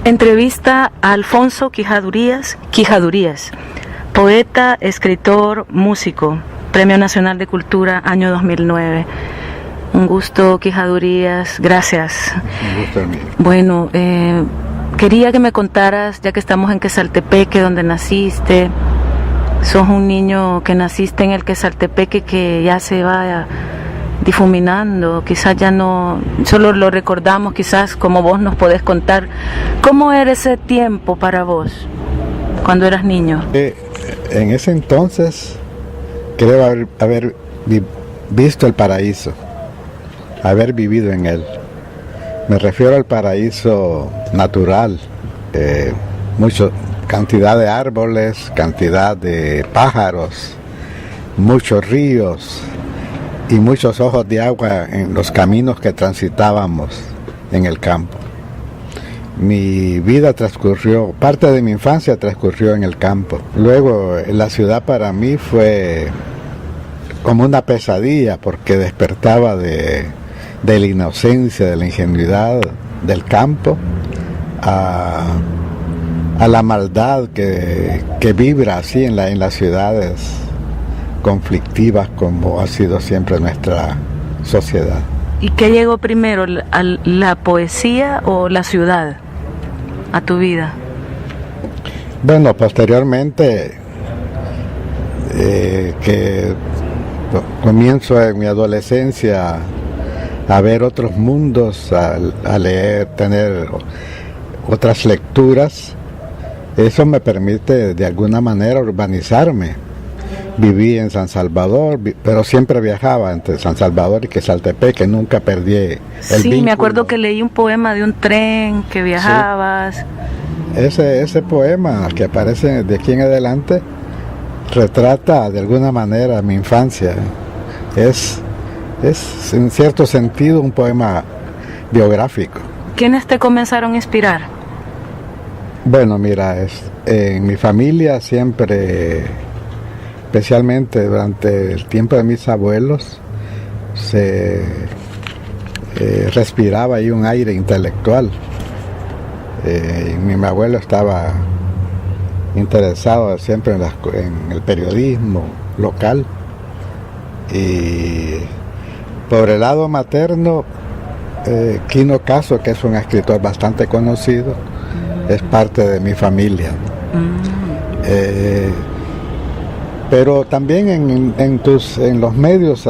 Entrevista a Alfonso Quijadurías, poeta, escritor, músico, Premio Nacional de Cultura, año 2009. Un gusto, Quijadurías, gracias. Un gusto mío. Bueno, quería que me contaras, ya que estamos en Quesaltepeque, donde naciste. Sos un niño que naciste en el Quesaltepeque que ya se va difuminando, quizás ya no, solo lo recordamos quizás como vos nos podés contar. ¿Cómo era ese tiempo para vos, cuando eras niño? En ese entonces creo haber visto el paraíso, haber vivido en él. Me refiero al paraíso natural, cantidad de árboles, cantidad de pájaros, muchos ríos y muchos ojos de agua en los caminos que transitábamos en el campo. Mi vida transcurrió, parte de mi infancia transcurrió en el campo. Luego la ciudad para mí fue como una pesadilla porque despertaba de la inocencia, de la ingenuidad del campo a la maldad que vibra así en las ciudades conflictivas como ha sido siempre nuestra sociedad. ¿Y qué llegó primero, la poesía o la ciudad a tu vida? Bueno, posteriormente que comienzo en mi adolescencia a ver otros mundos, a leer, tener otras lecturas, eso me permite de alguna manera urbanizarme. Viví en San Salvador, pero siempre viajaba entre San Salvador y Quesaltepeque, nunca perdí el vínculo. Me acuerdo que leí un poema de un tren que viajabas. Sí. Ese poema que aparece de aquí en adelante retrata de alguna manera mi infancia. Es en cierto sentido un poema biográfico. ¿Quiénes te comenzaron a inspirar? Bueno, mira, en mi familia siempre, especialmente durante el tiempo de mis abuelos, se respiraba ahí un aire intelectual. Mi abuelo estaba interesado siempre en el periodismo local. Y por el lado materno, Quino Caso, que es un escritor bastante conocido, es parte de mi familia. Pero también en los medios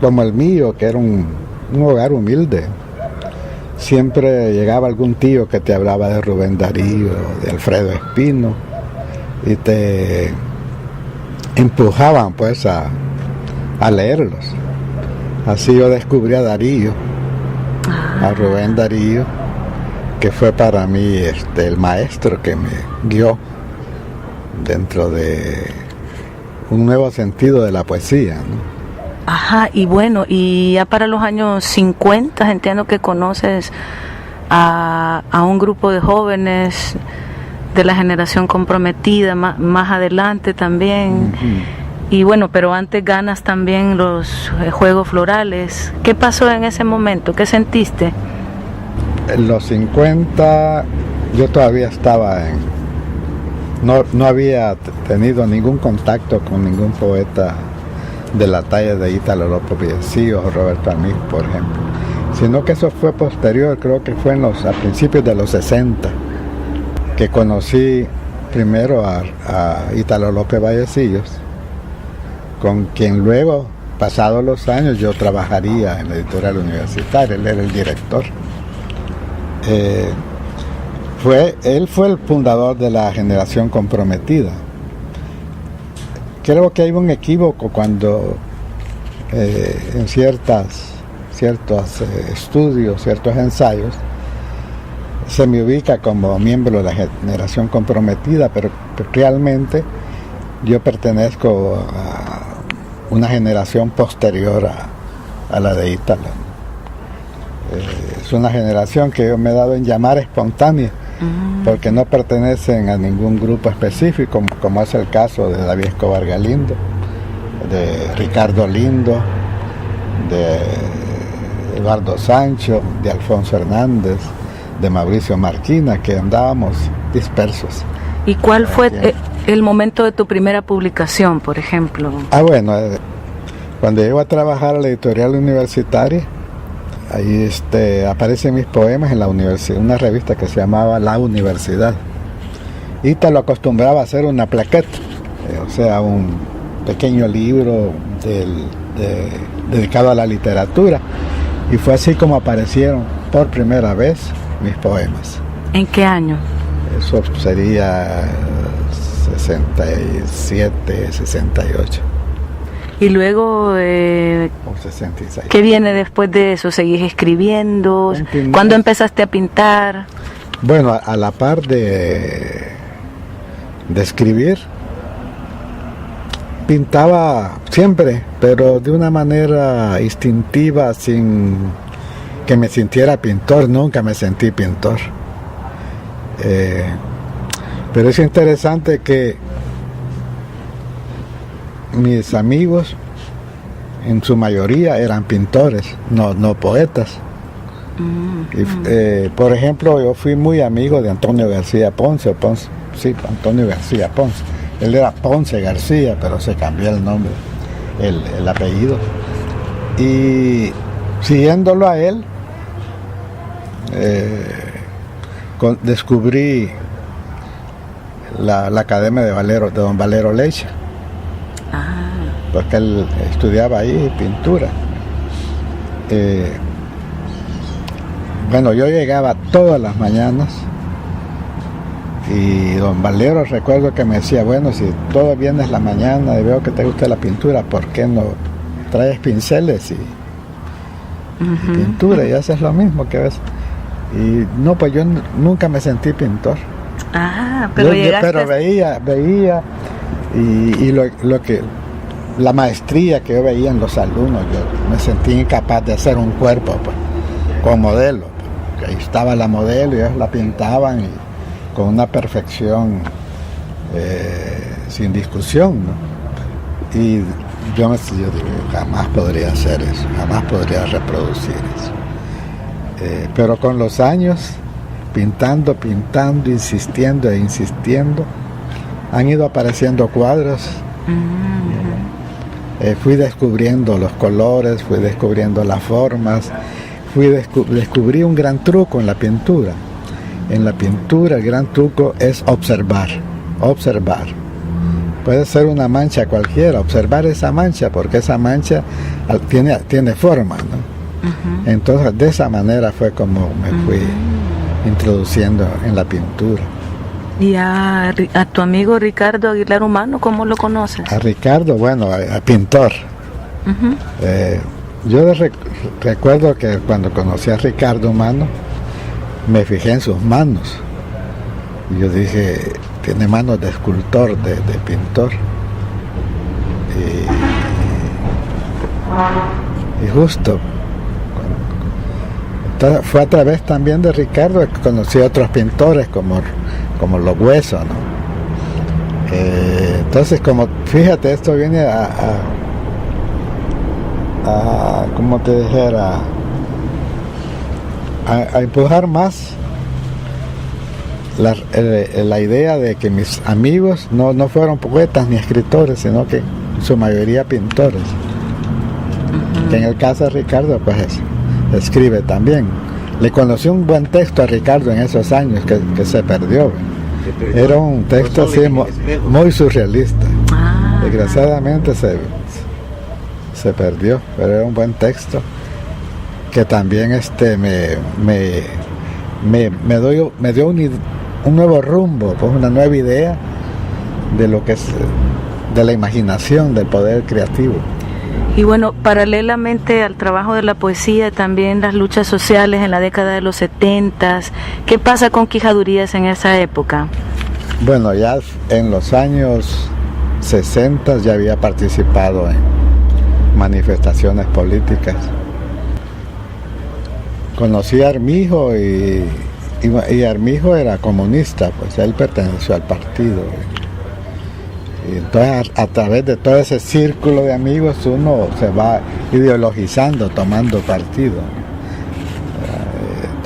como el mío, que era un hogar humilde, siempre llegaba algún tío que te hablaba de Rubén Darío, de Alfredo Espino, y te empujaban pues a leerlos. Así yo descubrí a Darío, a Rubén Darío, que fue para mí el maestro que me guió dentro de un nuevo sentido de la poesía, ¿no? Ajá, y bueno, y ya para los años 50 entiendo que conoces a un grupo de jóvenes de la generación comprometida, más adelante también. Y bueno, pero antes ganas también los Juegos Florales. ¿Qué pasó en ese momento? ¿Qué sentiste? En los 50 yo todavía estaba no había tenido ningún contacto con ningún poeta de la talla de Ítalo López Vallecillos o Roberto Amig, por ejemplo, sino que eso fue posterior, creo que fue a principios de los 60 que conocí primero a Ítalo López Vallecillos, con quien luego, pasados los años, yo trabajaría en la editorial universitaria. Él era el director. Él fue el fundador de la generación comprometida. Creo que hay un equívoco cuando en ciertos estudios, ciertos ensayos, se me ubica como miembro de la generación comprometida, pero realmente yo pertenezco a una generación posterior a la de Ítalo. Es una generación que yo me he dado en llamar espontánea, porque no pertenecen a ningún grupo específico, como es el caso de David Escobar Galindo, de Ricardo Lindo, de Eduardo Sancho, de Alfonso Hernández, de Mauricio Marquina, que andábamos dispersos. ¿Y cuál fue el momento de tu primera publicación, por ejemplo? Bueno, cuando llego a trabajar a la editorial universitaria, ahí aparecen mis poemas en la universidad, una revista que se llamaba La Universidad. Y te lo acostumbraba a hacer una plaqueta, o sea, un pequeño libro dedicado a la literatura. Y fue así como aparecieron por primera vez mis poemas. ¿En qué año? Eso sería 67, 68. Y luego, O 66. ¿qué viene después de eso? ¿Seguís escribiendo? ¿Cuándo empezaste a pintar? Bueno, a la par de escribir, pintaba siempre, pero de una manera instintiva, sin que me sintiera pintor. Nunca me sentí pintor. Pero es interesante que mis amigos en su mayoría eran pintores, no poetas. Y, por ejemplo, yo fui muy amigo de Antonio García Ponce. Antonio García Ponce. Él era Ponce García, pero se cambió el nombre, el apellido. Y siguiéndolo a él, descubrí la Academia de don Valero Lecha, porque él estudiaba ahí pintura. Bueno, yo llegaba todas las mañanas y don Valero, recuerdo que me decía, bueno, si todo vienes la mañana y veo que te gusta la pintura, ¿por qué no traes pinceles y pintura y haces lo que ves? Y no, pues yo nunca me sentí pintor. Pero pero veía y lo que la maestría que yo veía en los alumnos, yo me sentí incapaz de hacer un cuerpo, pues, con modelo. Ahí estaba la modelo y ellos la pintaban y con una perfección sin discusión, ¿no? Y yo digo, jamás podría hacer eso, jamás podría reproducir eso. Pero con los años, pintando, insistiendo e insistiendo, han ido apareciendo cuadros. Fui descubriendo los colores, fui descubriendo las formas, descubrí un gran truco en la pintura. En la pintura el gran truco es observar. Puede ser una mancha cualquiera, observar esa mancha, porque esa mancha tiene forma, ¿no? Entonces de esa manera fue como me fui introduciendo en la pintura. ¿Y a tu amigo Ricardo Aguilar Humano, cómo lo conoces? A Ricardo, bueno, a pintor. Yo recuerdo que cuando conocí a Ricardo Humano, me fijé en sus manos. Y yo dije, tiene manos de escultor, de pintor. Y justo, fue a través también de Ricardo que conocí a otros pintores como Los Huesos, ¿no? Entonces, como fíjate, esto viene a como te dijera, a empujar más la idea de que mis amigos no fueron poetas ni escritores, sino que en su mayoría pintores. Que en el caso de Ricardo, pues escribe también. Le conocí un buen texto a Ricardo en esos años que se perdió. Era un texto así muy surrealista. Desgraciadamente se perdió, pero era un buen texto que también me dio un nuevo rumbo, pues una nueva idea de lo que es de la imaginación, del poder creativo. Y bueno, paralelamente al trabajo de la poesía, también las luchas sociales en la década de los 70. ¿Qué pasa con Quijadurías en esa época? Bueno, ya en los años 60 ya había participado en manifestaciones políticas. Conocí a Armijo y Armijo era comunista, pues él perteneció al partido. Y entonces a través de todo ese círculo de amigos uno se va ideologizando, tomando partido.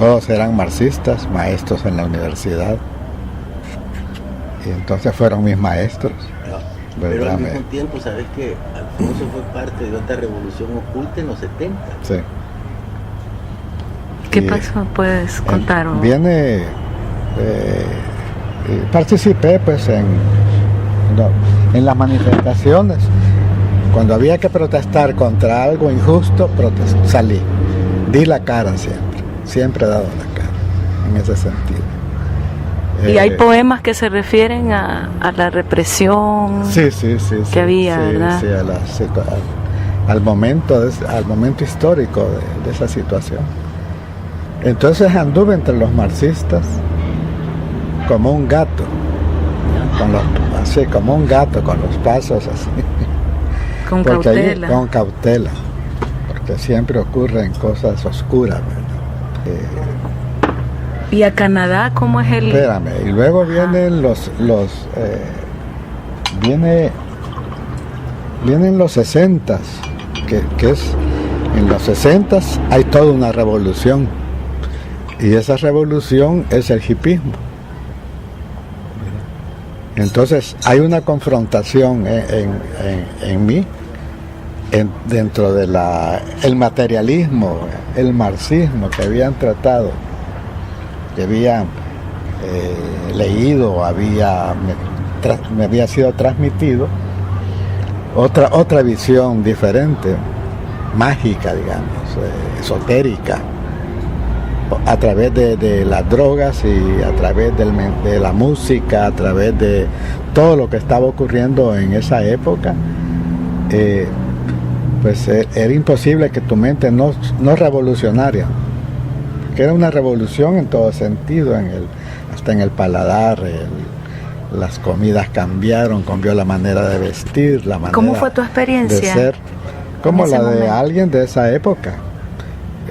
todos eran marxistas, maestros en la universidad. Y entonces fueron mis maestros. Pero al mismo tiempo, sabes que Alfonso fue parte de otra revolución oculta en los 70. Sí. ¿Qué pasó? ¿Puedes contar? Participé pues en las manifestaciones. Cuando había que protestar contra algo injusto, salí. Di la cara siempre he dado la cara en ese sentido. Y hay poemas que se refieren a la represión que había, ¿verdad? Sí, al momento histórico de esa situación. Entonces anduve entre los marxistas como un gato, como un gato, con los pasos así. Con cautela. Con cautela, porque siempre ocurren cosas oscuras, ¿verdad? ¿Y a Canadá cómo es el...? Espérame, y luego vienen vienen los 60s, que es, en los 60s hay toda una revolución, y esa revolución es el hipismo. Entonces hay una confrontación en mí, dentro de el materialismo, el marxismo que habían tratado, que había leído, me había sido transmitido, otra visión diferente, mágica, digamos, esotérica, a través de las drogas y a través de la música, a través de todo lo que estaba ocurriendo en esa época. Pues era imposible que tu mente no revolucionara, que era una revolución en todo sentido, hasta en el paladar, las comidas cambiaron, cambió la manera de vestir, la manera. ¿Cómo fue tu experiencia? De ser, como la momento? de alguien de esa época.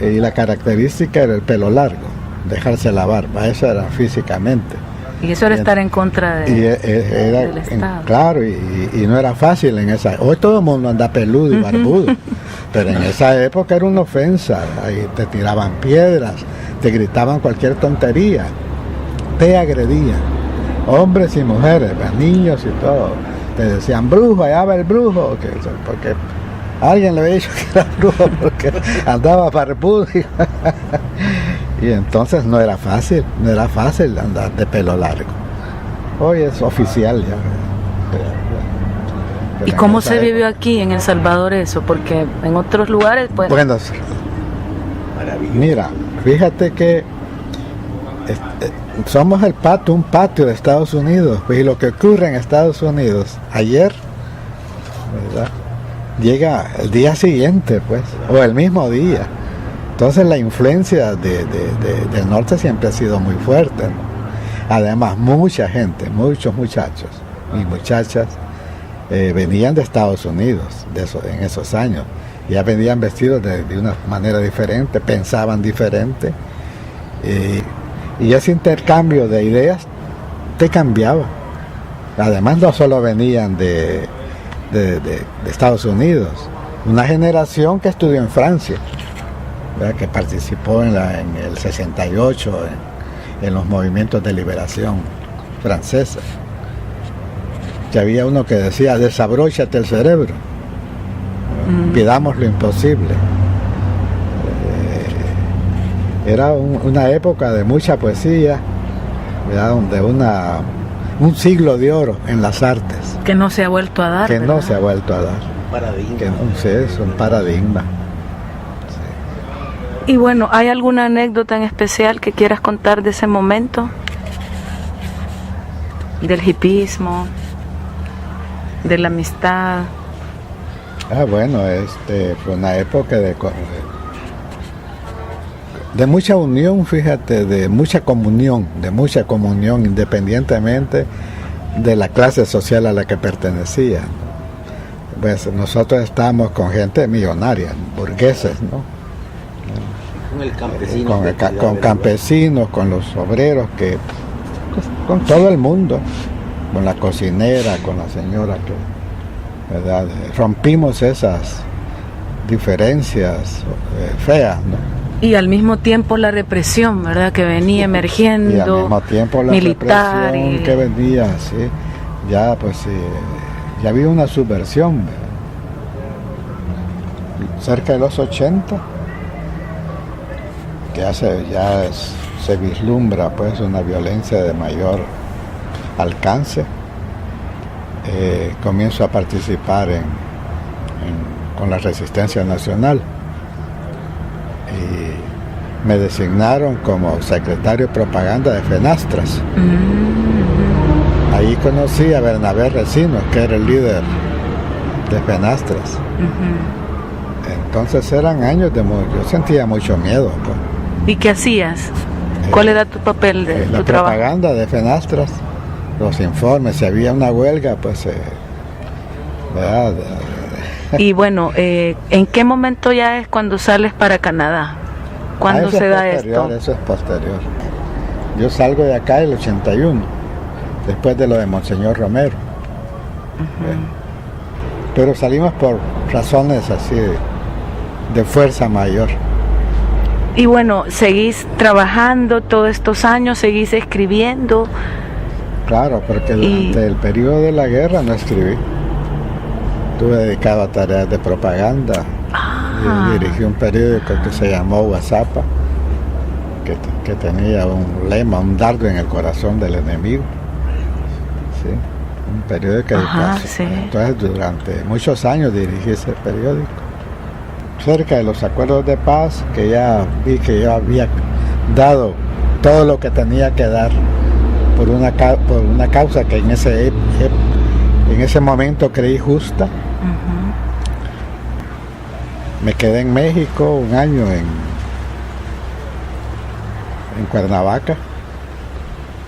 Y la característica era el pelo largo, dejarse la barba, eso era físicamente. Y eso era estar en contra del Estado. Claro, y no era fácil en esa. Hoy todo el mundo anda peludo y barbudo, pero en esa época era una ofensa. Ahí te tiraban piedras, te gritaban cualquier tontería, te agredían, hombres y mujeres, niños y todo. Te decían brujo, allá va el brujo, porque alguien le había dicho que era brujo porque andaba barbudo. Y entonces no era fácil andar de pelo largo. Hoy es oficial ya. ¿Y cómo se vivió aquí en El Salvador eso? Porque en otros lugares pues... Bueno, mira, fíjate que somos un patio de Estados Unidos, pues, y lo que ocurre en Estados Unidos ayer, ¿verdad?, llega el día siguiente, pues, o el mismo día. Entonces la influencia del norte siempre ha sido muy fuerte, ¿no? Además, mucha gente, muchos muchachos y muchachas venían de Estados Unidos en esos años. Ya venían vestidos de una manera diferente, pensaban diferente. Y ese intercambio de ideas te cambiaba. Además, no solo venían de Estados Unidos, una generación que estudió en Francia, ¿verdad?, que participó en el 68 en los movimientos de liberación francesa, que había uno que decía: desabróchate el cerebro, pidamos lo imposible. Era una época de mucha poesía, ¿verdad?, donde un siglo de oro en las artes. Que no se ha vuelto a dar. Que ¿verdad? no se ha vuelto a dar. Un paradigma. Es un paradigma. Y bueno, ¿hay alguna anécdota en especial que quieras contar de ese momento? Del hipismo, de la amistad. Bueno, fue una época de mucha unión, fíjate, de mucha comunión, independientemente de la clase social a la que pertenecía. Pues nosotros estábamos con gente millonaria, burgueses, ¿no? Con el campesino. Con campesinos, con los obreros, con todo el mundo, con la cocinera, con la señora, ¿verdad? Rompimos esas diferencias feas, ¿no? Y al mismo tiempo la represión, ¿verdad? Que venía emergiendo. Y al mismo tiempo la militar represión que venía, sí. Ya pues ya había una subversión, ¿verdad? Cerca de los 80, que se vislumbra pues una violencia de mayor alcance. Comienzo a participar con la Resistencia Nacional y me designaron como secretario de propaganda de Fenastras. Ahí conocí a Bernabé Recinos, que era el líder de Fenastras. Entonces eran años yo sentía mucho miedo, pues. ¿Y qué hacías? ¿Cuál era tu papel de tu trabajo? La propaganda de Fenastras, los informes, si había una huelga, pues ¿verdad? Y bueno, ¿en qué momento ya es cuando sales para Canadá? ¿Cuándo se da esto? Eso es posterior. Yo salgo de acá el 81, después de lo de Monseñor Romero. Pero salimos por razones así de fuerza mayor. Y bueno, ¿seguís trabajando todos estos años? ¿Seguís escribiendo? Claro, porque durante el periodo de la guerra no escribí. Estuve dedicado a tareas de propaganda. Y dirigí un periódico que se llamó WhatsApp, que tenía un lema, un dardo en el corazón del enemigo. ¿Sí? Un periódico de sí. Entonces durante muchos años dirigí ese periódico. Cerca de los acuerdos de paz, que ya vi que yo había dado todo lo que tenía que dar por una causa que en ese momento creí justa. Me quedé en México un año en Cuernavaca,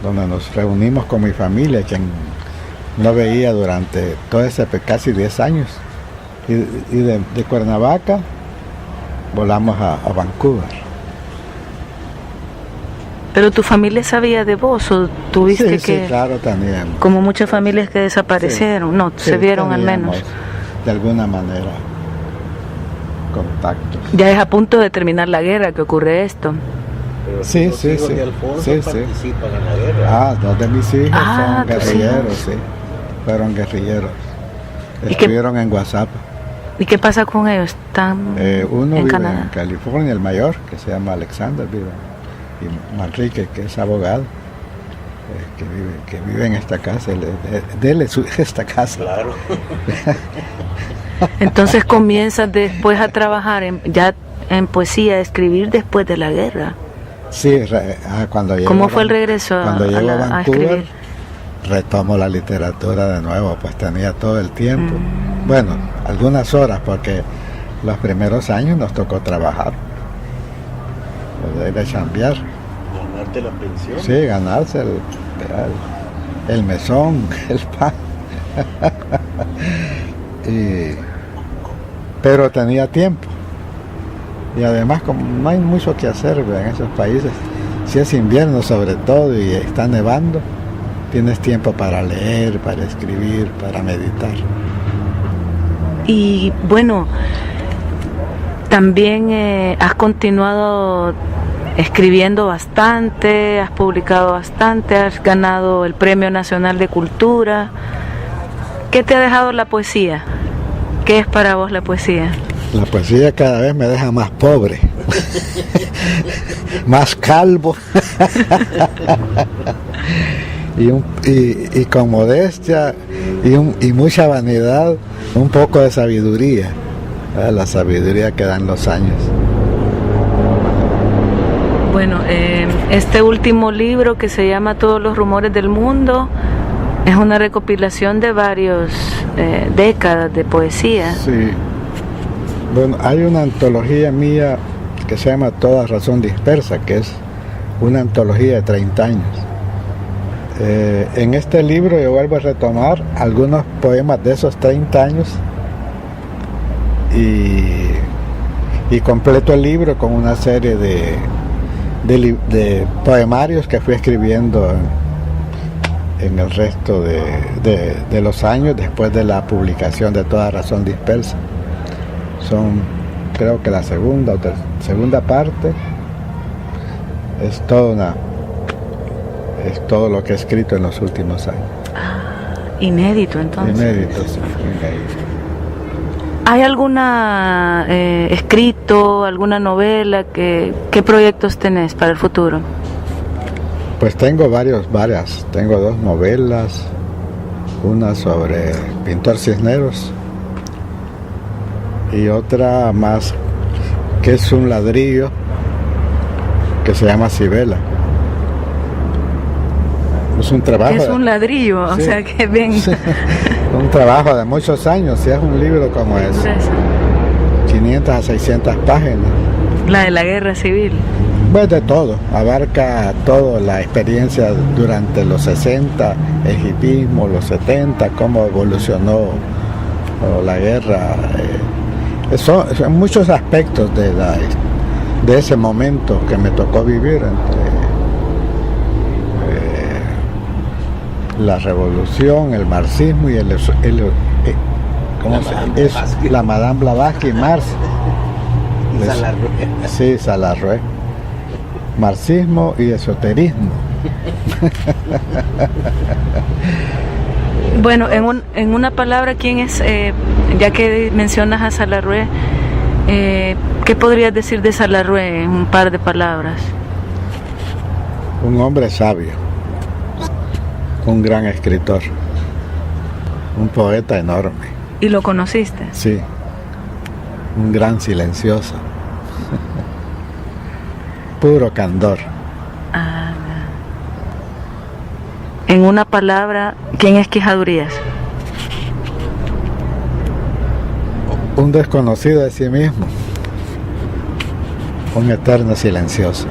donde nos reunimos con mi familia, quien no veía durante todo ese casi 10 años. Y de Cuernavaca volamos a Vancouver. ¿Pero tu familia sabía de vos o tuviste que...? Sí, claro, teníamos. Como muchas familias que desaparecieron, no, se vieron al menos. De alguna manera, contactos. Ya es a punto de terminar la guerra que ocurre esto. Pero Sí. los hijos de Alfonso participan en la guerra. Dos de mis hijos son guerrilleros, sí. Fueron guerrilleros. Estuvieron en WhatsApp. ¿Y qué pasa con ellos? ¿Están uno en vive Canadá? en California, el mayor, que se llama Alexander, y Manrique, que es abogado, que vive en esta casa, dele esta casa. Claro. Entonces comienzas después a trabajar ya en poesía, a escribir después de la guerra. Sí, cuando llego ¿Cómo fue el regreso cuando llego a Vancouver, escribir? Retomo la literatura de nuevo, pues tenía todo el tiempo. Bueno, algunas horas, porque los primeros años nos tocó trabajar, ir a chambear. Ganarte la pensión. Sí, ganarse el mesón, el pan. Pero tenía tiempo. Y además, como no hay mucho que hacer en esos países, si es invierno sobre todo y está nevando, tienes tiempo para leer, para escribir, para meditar. Y bueno, también has continuado escribiendo bastante, has publicado bastante, has ganado el Premio Nacional de Cultura. ¿Qué te ha dejado la poesía? ¿Qué es para vos la poesía? La poesía cada vez me deja más pobre, más calvo y con modestia y mucha vanidad, un poco de sabiduría, la sabiduría que dan los años. Bueno, este último libro que se llama Todos los rumores del mundo es una recopilación de varias décadas de poesía. Sí. Bueno, hay una antología mía que se llama Toda razón dispersa, que es una antología de 30 años. En este libro yo vuelvo a retomar algunos poemas de esos 30 años y completo el libro con una serie de poemarios que fui escribiendo en el resto de los años después de la publicación de Toda razón dispersa. Son creo que la segunda segunda parte es todo lo que he escrito en los últimos años. Inédito, entonces. Inédito, sí, inédito. ¿Hay alguna escrito, alguna novela? ¿Qué proyectos tenés para el futuro? Pues tengo varias. Tengo 2 novelas, una sobre Pintor Cisneros y otra más que es un ladrillo que se llama Cibela. Es un trabajo. Es un ladrillo, sí. O sea que ven. Sí. Un trabajo de muchos años, si es un libro como es. 500 a 600 páginas. La de la guerra civil. Pues de todo, abarca todo, la experiencia durante los 60, el hipismo, los 70, cómo evolucionó la guerra. Son muchos aspectos de ese momento que me tocó vivir entre la revolución, el marxismo y la Madame Blavatsky y Marx. Salarrué. Sí, Salarrué. Marxismo y esoterismo. Bueno, en una palabra, ¿quién es, ya que mencionas a Salarrué, qué podrías decir de Salarrué en un par de palabras? Un hombre sabio, un gran escritor, un poeta enorme. ¿Y lo conociste? Sí, un gran silencioso. Puro candor. En una palabra, ¿quién es Quijadurías? Un desconocido de sí mismo, un eterno silencioso.